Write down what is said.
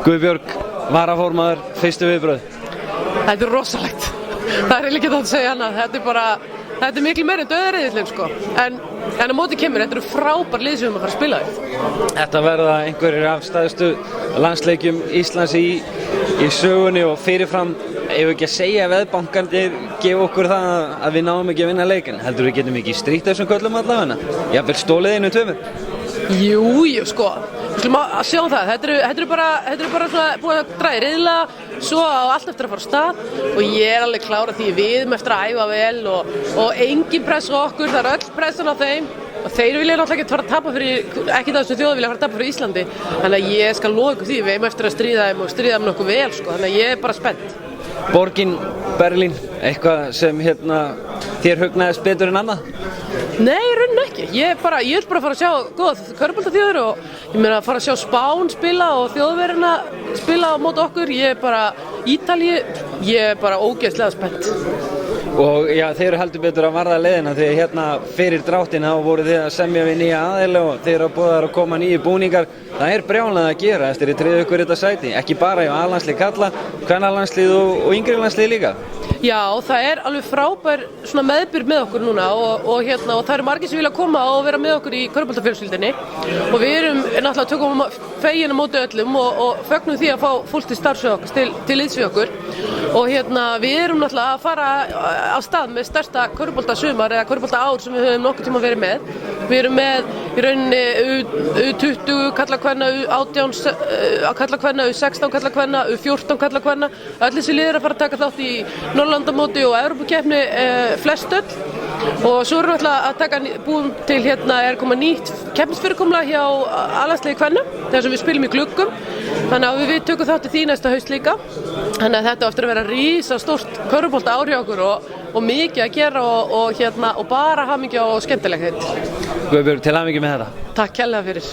Guðbjörg, varaformaður, fyrstu viðbrögð. Þetta rosalegt. Það ekki að segja annað. Þetta er miklu meira en dauðariðillinn sko. En á móti kemur, þetta frábær lið sem við fara að spila við. Þetta verða einhverjir af stærstu landsleikjum Íslands í sögunni og fyrirfram, ef ekki að segja að veðbankarnir gefa okkur það að við náum ekki að vinna leikinn. Heldur við getum ekki stríkt þessum köllum allavega? Jafnvel stólið einu tveimur? Jú, sko. Við skulum að sjá það. Þetta er bara svona búið að draga riðla, svo á allt eftir að fara á stað og ég alveg klára því við erum eftir að æfa vel og engin press á okkur, það öll pressan á þeim og þeir vilja náttúrulega ekki fara að tapa fyrir, ekki það sem þjóðir vilja fara að tapa fyrir Íslandi, þannig að ég skal lofa ykkur því, við erum eftir að stríða þeim og stríða þeim nokkuð vel, sko, þannig að ég er bara spennt. Borgin, Berlín, eitthvað sem þér hugnaðist betur en annað? Nei, raunin ekki. Ég vil bara fara að sjá góða körfuboltaþjóðir og ég meina að fara að sjá Spán spila og Þjóðverjana spila á móti okkur. Ítalíu, ég er bara ógeðslega spennt. Og já, þeir eru heldur betur að varða leiðina því fyrir dráttina voru þið að semja við nýja aðila og þeir eru búið að koma nýju búningar. Það er brjálað að gera eftir að tryggja ykkur þetta sæti, ekki bara í A-landslið karla, kvennalandslið og yngri landslið líka. Já, það er alveg frábær svona meðbyr með okkur núna og það eru margir sem vilja koma og vera með okkur í körfuboltafjölskyldunni og við erum náttúrulega tökum fegin á móti öllum og fögnum því að fá fólk til starfs við okkur, til liðs við okkur og við erum náttúrulega að fara á stað með stærsta körfuboltasumar eða körfuboltaár sem við höfum nokkuð tíma verið með. Við erum með í rauninni U20 karlakvenna, U18 karlakvenna, U16 karlakvenna, U14 karlakvenna. Öll þessi lið eru að fara að taka þátt í Norðurlandamóti og Evrópukeppni flest öll og svo erum við alltaf að taka búin til er koma nýtt keppnisfyrirkomulag hjá A-landsliði kvenna þar sem við spilum í gluggum þannig að við tökum þátt í því næsta haust líka þannig að þetta á eftir að vera risastórt körfuboltaár hjá okkur og mikið að gera og bara hamingja og skemmtilegheit. Guðbjörg, til hamingju með þetta. Takk kærlega fyrir.